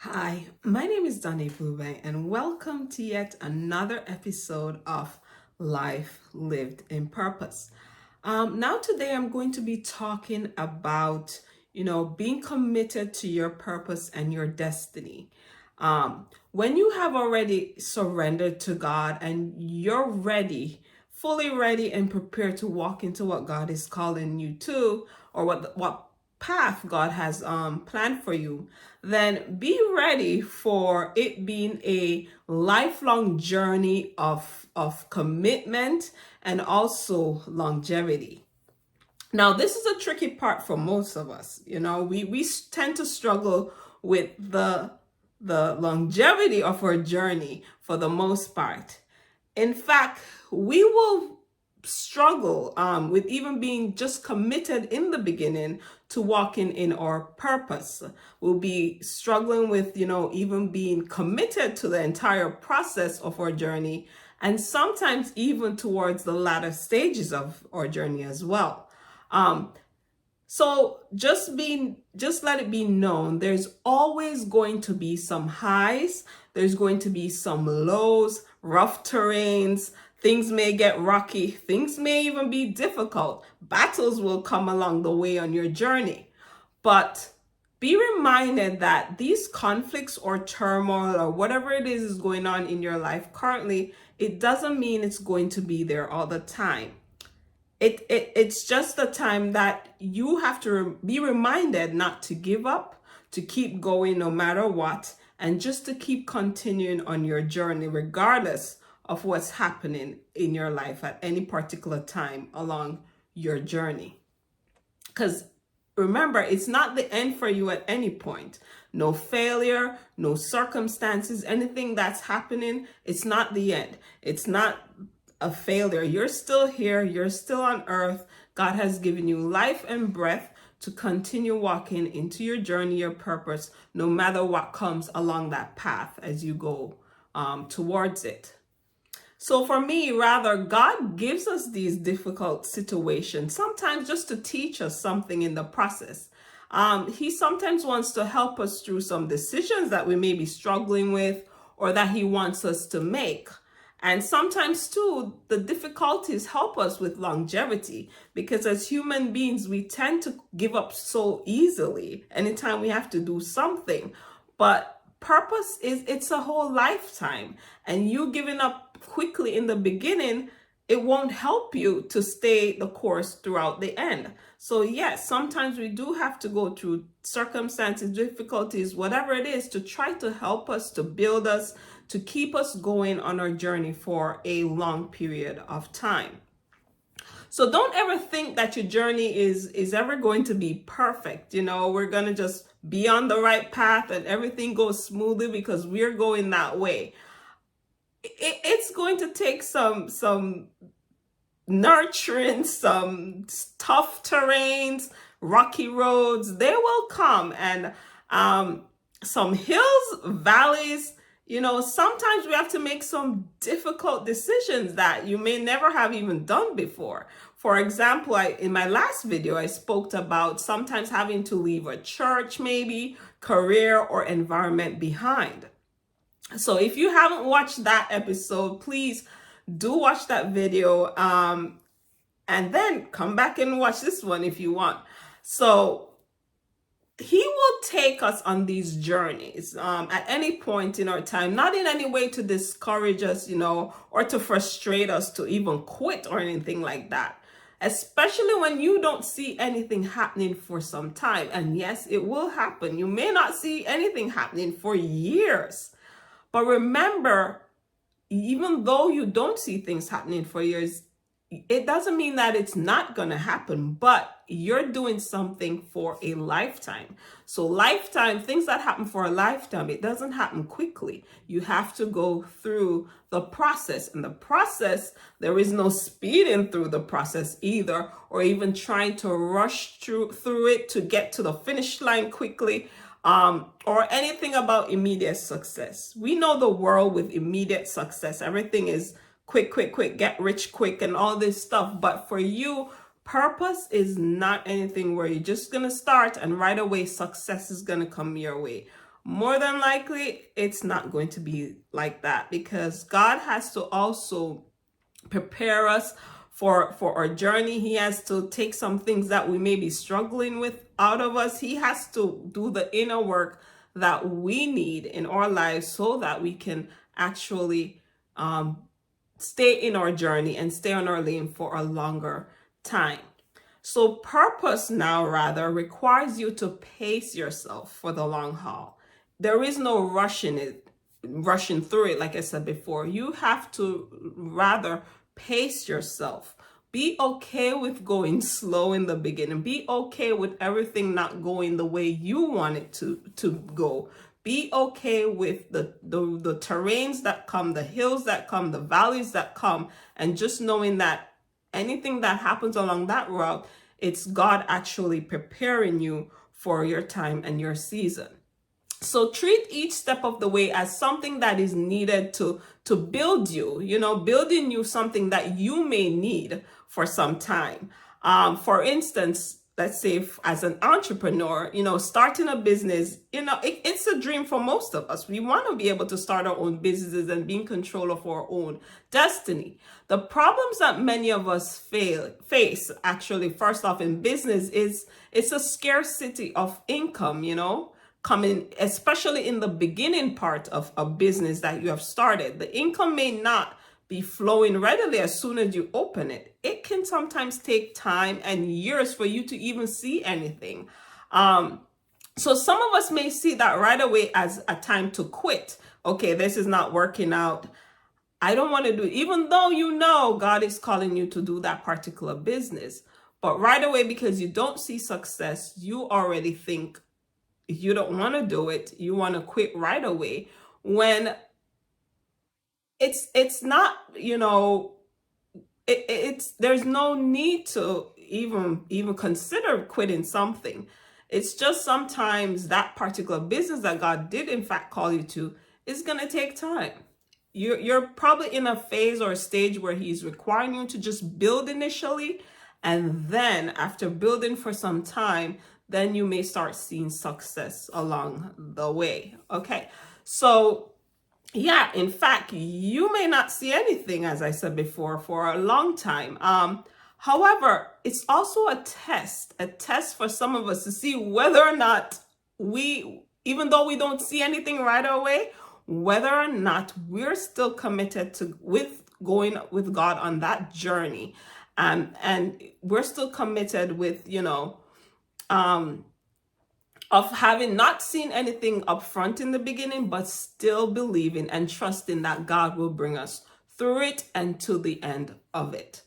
Hi, my name is Dani Bube, and welcome to yet another episode of Life Lived in Purpose. Now, today I'm going to be talking about, being committed to your purpose and your destiny. When you have already surrendered to God and you're ready, fully ready and prepared to walk into what God is calling you to, or what path God has planned for you, then be ready for it being a lifelong journey of commitment and also longevity. Now, this is a tricky part for most of us. We tend to struggle with the longevity of our journey for the most part. In fact, we will struggle with even being just committed in the beginning to walking in our purpose. We'll be struggling with, even being committed to the entire process of our journey, and sometimes even towards the latter stages of our journey as well. So just let it be known, there's always going to be some highs, there's going to be some lows, rough terrains, things may get rocky, things may even be difficult. Battles will come along the way on your journey. But be reminded that these conflicts or turmoil or whatever it is going on in your life currently, it doesn't mean it's going to be there all the time. It's just a time that you have to be reminded not to give up, to keep going no matter what, and just to keep continuing on your journey regardless of what's happening in your life at any particular time along your journey. Because remember, it's not the end for you at any point. No failure, no circumstances, anything that's happening, it's not the end. It's not a failure. You're still here. You're still on earth. God has given you life and breath to continue walking into your journey, your purpose, no matter what comes along that path as you go towards it. So for me, rather, God gives us these difficult situations, sometimes just to teach us something in the process. He sometimes wants to help us through some decisions that we may be struggling with or that he wants us to make. And sometimes too, the difficulties help us with longevity, because as human beings, we tend to give up so easily anytime we have to do something. But purpose it's a whole lifetime, and you giving up quickly in the beginning, it won't help you to stay the course throughout the end. So yes, sometimes we do have to go through circumstances, difficulties, whatever it is, to try to help us, to build us, to keep us going on our journey for a long period of time. So don't ever think that your journey is ever going to be perfect. We're going to just be on the right path and everything goes smoothly because we're going that way. It's going to take some nurturing, some tough terrains, rocky roads. They will come, and some hills, valleys. Sometimes we have to make some difficult decisions that you may never have even done before. For example, in my last video, I spoke about sometimes having to leave a church, maybe career or environment behind. So if you haven't watched that episode, please do watch that video, and then come back and watch this one if you want. So he will take us on these journeys at any point in our time, not in any way to discourage us, or to frustrate us to even quit or anything like that. Especially when you don't see anything happening for some time. And yes, it will happen. You may not see anything happening for years. But remember, even though you don't see things happening for years, it doesn't mean that it's not going to happen, but you're doing something for a lifetime. So lifetime, things that happen for a lifetime, it doesn't happen quickly. You have to go through the process. And the process, there is no speeding through the process either, or even trying to rush through it to get to the finish line quickly. Or anything about immediate success. We know the world with immediate success. Everything is quick, get rich quick and all this stuff. But for you, purpose is not anything where you're just going to start and right away success is going to come your way. More than likely, it's not going to be like that, because God has to also prepare us for our journey. He has to take some things that we may be struggling with out of us. He has to do the inner work that we need in our lives so that we can actually stay in our journey and stay on our lane for a longer time. So purpose now rather requires you to pace yourself for the long haul. There is no rushing through it, like I said before. You have to rather pace yourself. Be okay with going slow in the beginning. Be okay with everything not going the way you want it to go. Be okay with the terrains that come, the hills that come, the valleys that come, and just knowing that anything that happens along that route, it's God actually preparing you for your time and your season. So treat each step of the way as something that is needed to build you, building you something that you may need for some time. For instance, let's say as an entrepreneur, starting a business, it's a dream for most of us. We want to be able to start our own businesses and be in control of our own destiny. The problems that many of us face actually, first off in business, is it's a scarcity of income, coming, especially in the beginning part of a business that you have started. The income may not be flowing readily as soon as you open it. It can sometimes take time and years for you to even see anything. So some of us may see that right away as a time to quit. Okay, this is not working out. I don't want to do it, even though God is calling you to do that particular business. But right away, because you don't see success, you already think you don't want to do it. You want to quit right away, when it's not, it's there's no need to even consider quitting something. It's just sometimes that particular business that God did in fact call you to is going to take time. You're probably in a phase or a stage where he's requiring you to just build initially, and then after building for some time, then you may start seeing success along the way. Okay, so yeah, in fact, you may not see anything, as I said before, for a long time. However, it's also a test for some of us to see whether or not even though we don't see anything right away, whether or not we're still committed with going with God on that journey. And we're still committed with, of having not seen anything up front in the beginning, but still believing and trusting that God will bring us through it and to the end of it.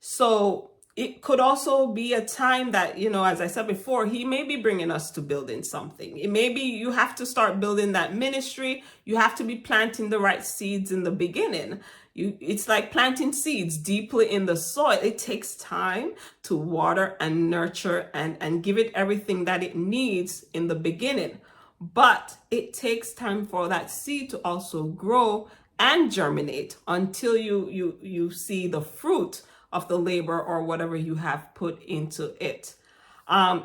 So it could also be a time that, as I said before, he may be bringing us to building something. It may be you have to start building that ministry. You have to be planting the right seeds in the beginning. It's like planting seeds deeply in the soil. It takes time to water and nurture and give it everything that it needs in the beginning. But it takes time for that seed to also grow and germinate until you see the fruit of the labor or whatever you have put into it.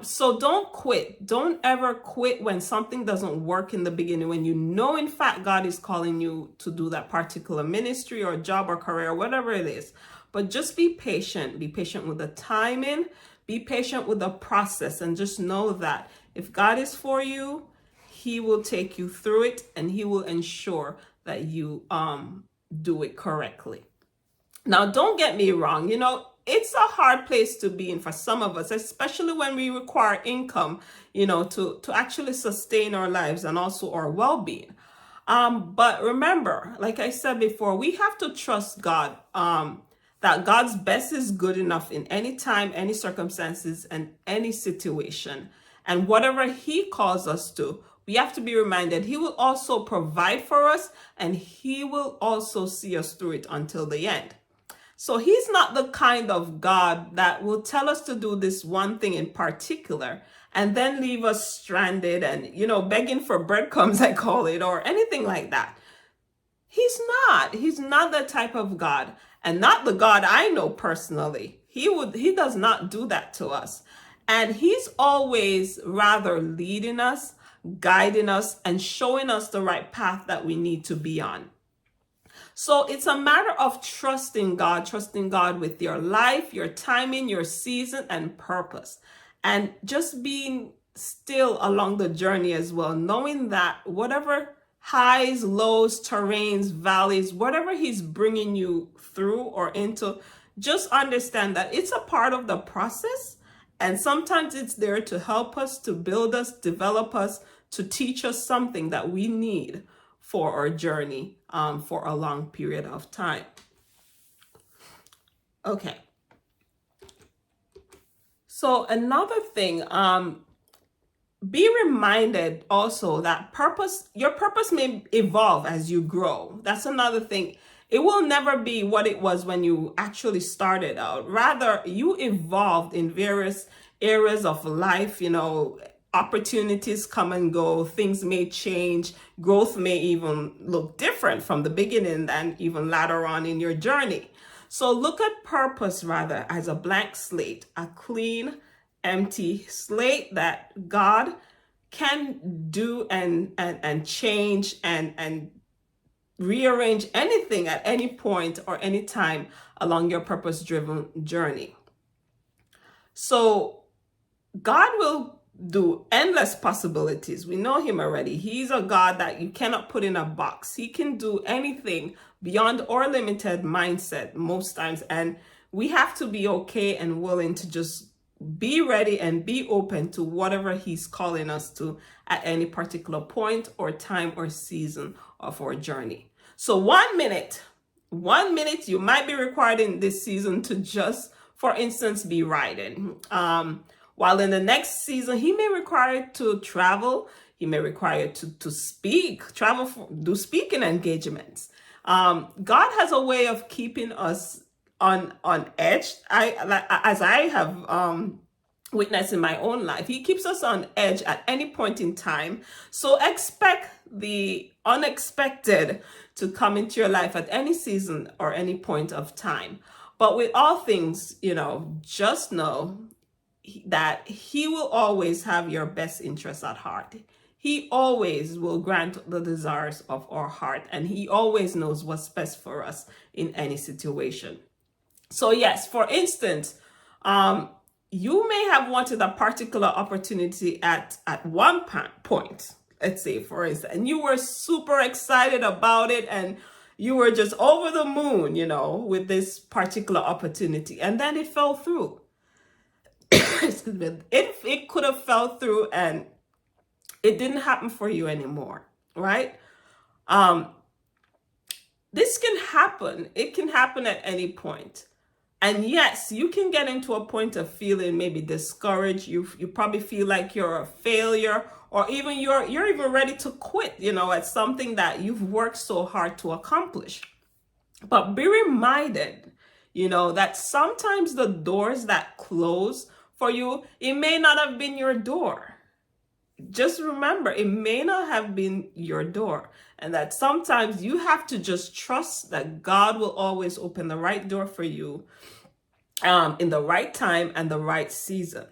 So don't quit. Don't ever quit when something doesn't work in the beginning, when in fact, God is calling you to do that particular ministry or job or career, whatever it is. But just be patient. Be patient with the timing. Be patient with the process, and just know that if God is for you, he will take you through it, and he will ensure that you do it correctly. Now, don't get me wrong, it's a hard place to be in for some of us, especially when we require income, to actually sustain our lives and also our well-being. But remember, like I said before, we have to trust God, that God's best is good enough in any time, any circumstances, and any situation. And whatever he calls us to, we have to be reminded he will also provide for us, and he will also see us through it until the end. So he's not the kind of God that will tell us to do this one thing in particular and then leave us stranded and, begging for breadcrumbs, I call it, or anything like that. He's not the type of God, and not the God I know personally. He does not do that to us. And he's always rather leading us, guiding us and showing us the right path that we need to be on. So it's a matter of trusting God with your life, your timing, your season, and purpose. And just being still along the journey as well, knowing that whatever highs, lows, terrains, valleys, whatever He's bringing you through or into, just understand that it's a part of the process. And sometimes it's there to help us, to build us, develop us, to teach us something that we need for our journey for a long period of time. Okay. So another thing, be reminded also that your purpose may evolve as you grow. That's another thing. It will never be what it was when you actually started out. Rather, you evolved in various areas of life, opportunities come and go, things may change, growth may even look different from the beginning than even later on in your journey. So look at purpose rather as a blank slate, a clean, empty slate that God can do and change and rearrange anything at any point or any time along your purpose-driven journey. So God will do endless possibilities. We know Him already. He's a God that you cannot put in a box. He can do anything beyond our limited mindset most times. And we have to be okay and willing to just be ready and be open to whatever He's calling us to at any particular point or time or season of our journey. So 1 minute you might be required in this season to just, for instance, be riding. While in the next season, He may require to travel. He may require to speak, do speaking engagements. God has a way of keeping us on edge. As I have witnessed in my own life, He keeps us on edge at any point in time. So expect the unexpected to come into your life at any season or any point of time. But with all things, just know that He will always have your best interests at heart. He always will grant the desires of our heart, and He always knows what's best for us in any situation. So yes, for instance, you may have wanted a particular opportunity at one point, let's say, for instance, and you were super excited about it and you were just over the moon, with this particular opportunity, and then it fell through. Excuse me. It could have fell through and it didn't happen for you anymore, right? This can happen. It can happen at any point. And yes, you can get into a point of feeling maybe discouraged. You probably feel like you're a failure, or even you're even ready to quit, at something that you've worked so hard to accomplish. But be reminded, that sometimes the doors that close for you, it may not have been your door. Just remember, it may not have been your door, and that sometimes you have to just trust that God will always open the right door for you in the right time and the right season.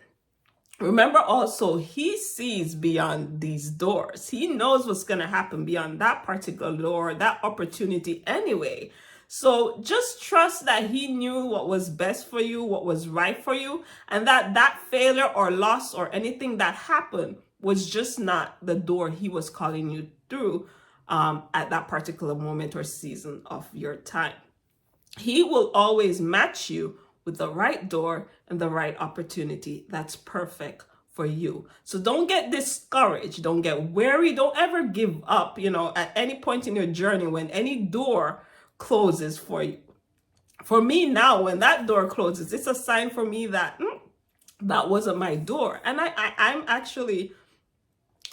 Remember also, He sees beyond these doors. He knows what's going to happen beyond that particular door, that opportunity anyway. So just trust that He knew what was best for you, what was right for you, and that failure or loss or anything that happened was just not the door He was calling you through at that particular moment or season of your time. He will always match you with the right door and the right opportunity that's perfect for you. So don't get discouraged, don't get weary, don't ever give up, at any point in your journey when any door closes for you. For me now, when that door closes, it's a sign for me that that wasn't my door. And I'm actually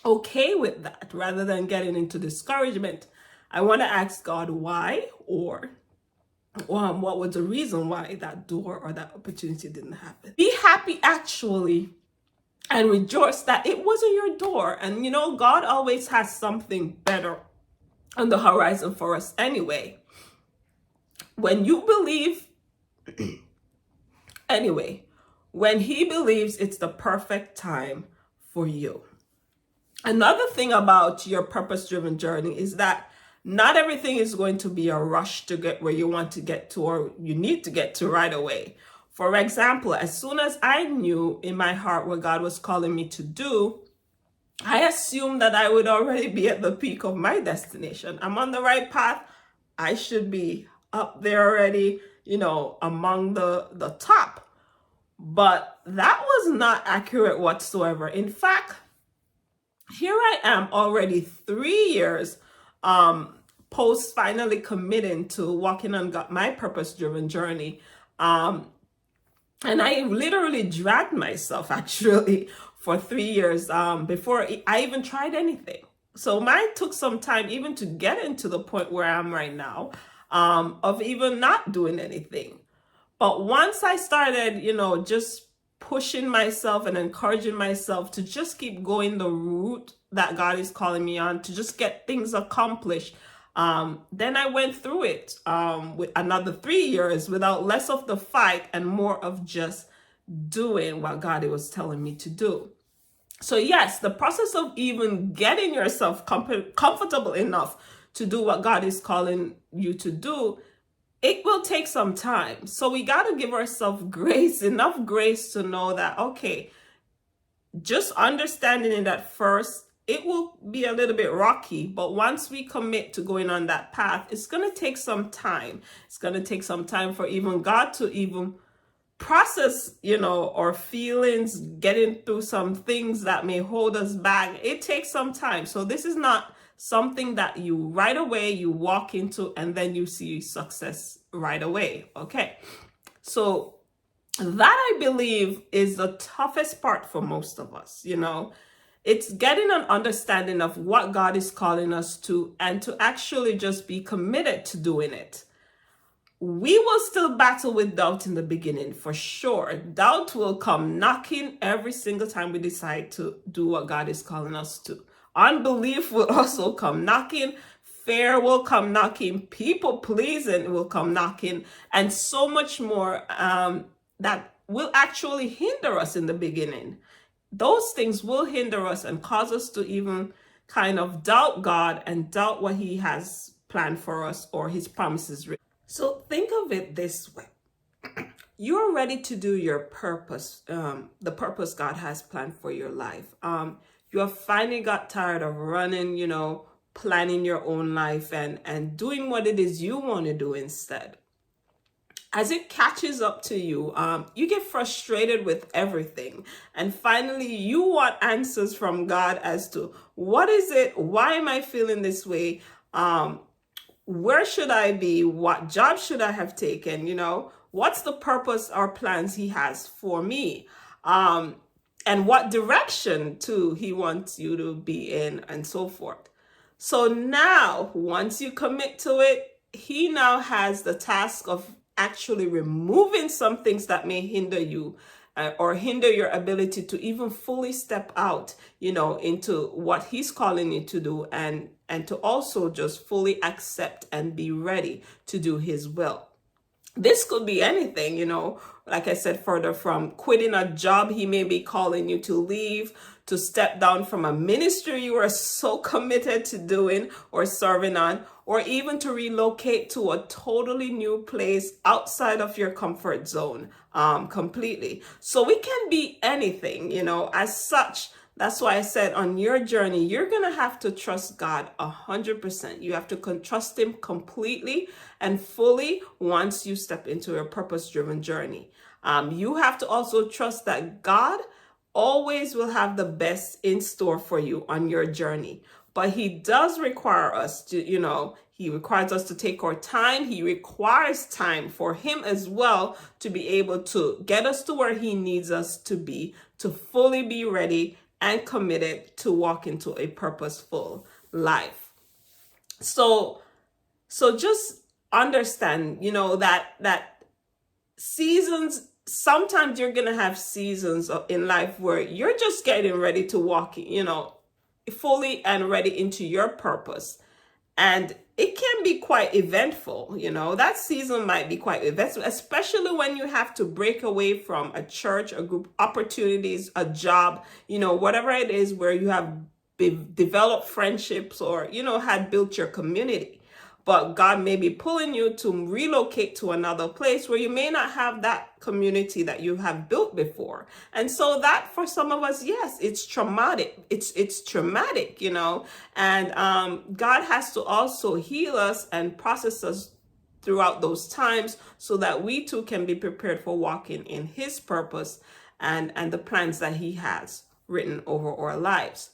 okay with that. Rather than getting into discouragement, I want to ask God why, or what was the reason why that door or that opportunity didn't happen. Be happy actually and rejoice that it wasn't your door. And God always has something better on the horizon for us anyway. When you believe, when He believes it's the perfect time for you. Another thing about your purpose driven journey is that not everything is going to be a rush to get where you want to get to or you need to get to right away. For example, as soon as I knew in my heart what God was calling me to do, I assumed that I would already be at the peak of my destination. I'm on the right path. I should be up there already, among the top. But that was not accurate whatsoever. In fact, here I am already 3 years post finally committing to walking on my purpose driven journey. And I literally dragged myself actually for 3 years before I even tried anything. So mine took some time even to get into the point where I am right now, of even not doing anything. But once I started, just pushing myself and encouraging myself to just keep going the route that God is calling me on, to just get things accomplished, then I went through it with another 3 years without less of the fight and more of just doing what God was telling me to do. So yes, the process of even getting yourself comfortable enough to do what God is calling you to do, it will take some time. So we got to give ourselves grace, enough grace to know that, okay, just understanding it at first, it will be a little bit rocky, but once we commit to going on that path, it's going to take some time. It's going to take some time for even God to even process, our feelings, getting through some things that may hold us back. It takes some time. So this is not something that you right away you walk into and then you see success right away. Okay. So that, I believe, is the toughest part for most of us. It's getting an understanding of what God is calling us to and to actually just be committed to doing it. We will still battle with doubt in the beginning, for sure. Doubt will come knocking every single time we decide to do what God is calling us to. Unbelief will also come knocking. Fear will come knocking. People pleasing will come knocking. And so much more that will actually hinder us in the beginning. Those things will hinder us and cause us to even kind of doubt God and doubt what He has planned for us or His promises. So think of it this way. You're ready to do your purpose, the purpose God has planned for your life. You have finally got tired of running, planning your own life and doing what it is you want to do instead. As it catches up to you, you get frustrated with everything. And finally, you want answers from God as to what is it? Why am I feeling this way? Where should I be? What job should I have taken? What's the purpose or plans He has for me? And what direction too He wants you to be in and so forth. So now, once you commit to it, He now has the task of actually removing some things that may hinder you or hinder your ability to even fully step out, into what He's calling you to do and to also just fully accept and be ready to do His will. This could be anything, like I said, further from quitting a job He may be calling you to leave, to step down from a ministry you are so committed to doing or serving on, or even to relocate to a totally new place outside of your comfort zone completely. So it can be anything, as such. That's why I said on your journey, you're going to have to trust God 100%. You have to trust Him completely and fully once you step into your purpose-driven journey. You have to also trust that God always will have the best in store for you on your journey. But He does require us to, He requires us to take our time. He requires time for Him as well to be able to get us to where He needs us to be, to fully be ready and committed to walk into a purposeful life. So just understand, that seasons, sometimes you're going to have seasons in life where you're just getting ready to walk, fully and ready into your purpose. And it can be quite eventful, that season might be quite eventful, especially when you have to break away from a church, a group, opportunities, a job, whatever it is where you have developed friendships or, had built your community. But God may be pulling you to relocate to another place where you may not have that community that you have built before. And so that for some of us, yes, it's traumatic. It's traumatic, and God has to also heal us and process us throughout those times so that we too can be prepared for walking in his purpose and the plans that he has written over our lives.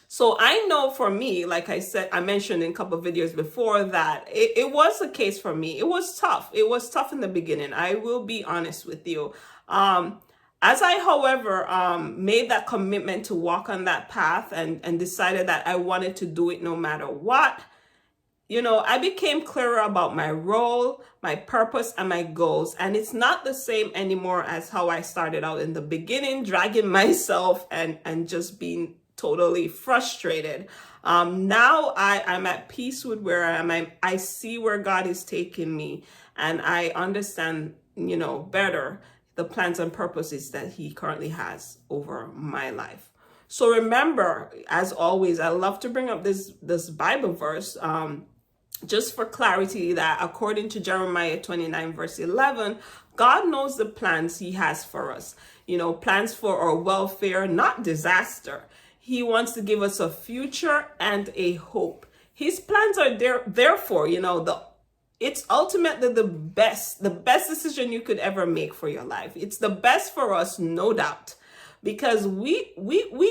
So I know for me, like I said, I mentioned in a couple of videos before that it was the case for me. It was tough. It was tough in the beginning. I will be honest with you. As I, however, made that commitment to walk on that path and decided that I wanted to do it no matter what, I became clearer about my role, my purpose, and my goals. And it's not the same anymore as how I started out in the beginning, dragging myself and just being totally frustrated. Now I'm at peace with where I am. I see where God is taking me, and I understand, better the plans and purposes that he currently has over my life. So remember, as always, I love to bring up this Bible verse, just for clarity, that according to Jeremiah 29 verse 11, God knows the plans he has for us, plans for our welfare, not disaster. He wants to give us a future and a hope. His plans are therefore, it's ultimately the best decision you could ever make for your life. It's the best for us, no doubt, because we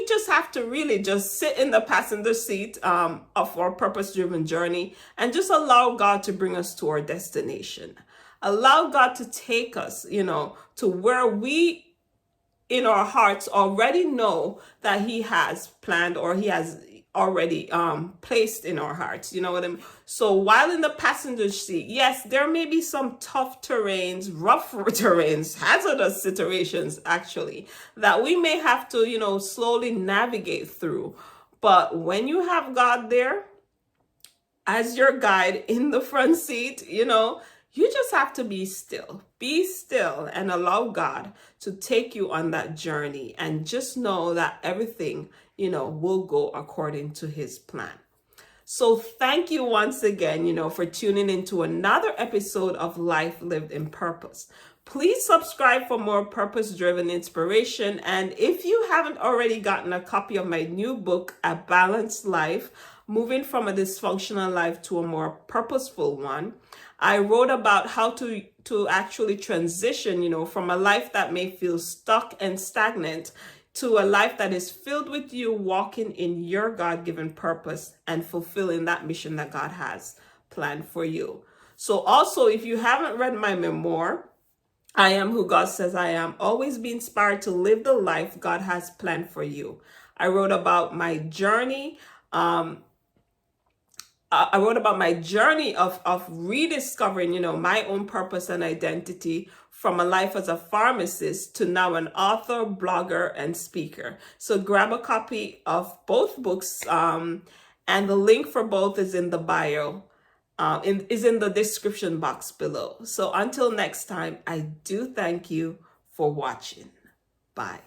just have to really just sit in the passenger seat of our purpose-driven journey and just allow God to bring us to our destination. Allow God to take us, to where we in our hearts already know that he has planned, or he has already placed in our hearts. You know what I mean? So while in the passenger seat, yes, there may be some tough terrains, rough terrains, hazardous situations actually, that we may have to, slowly navigate through. But when you have God there as your guide in the front seat, you just have to be still and allow God to take you on that journey, and just know that everything, will go according to his plan. So thank you once again, for tuning into another episode of Life Lived in Purpose. Please subscribe for more purpose-driven inspiration. And if you haven't already gotten a copy of my new book, A Balanced Life, Moving from a Dysfunctional Life to a More Purposeful One, I wrote about how to actually transition, from a life that may feel stuck and stagnant to a life that is filled with you walking in your God-given purpose and fulfilling that mission that God has planned for you. So also, if you haven't read my memoir, I Am Who God Says I Am, always be inspired to live the life God has planned for you. I wrote about my journey. I wrote about my journey of rediscovering, my own purpose and identity, from a life as a pharmacist to now an author, blogger, and speaker. So grab a copy of both books, and the link for both is in the bio, is in the description box below. So until next time, I do thank you for watching. Bye.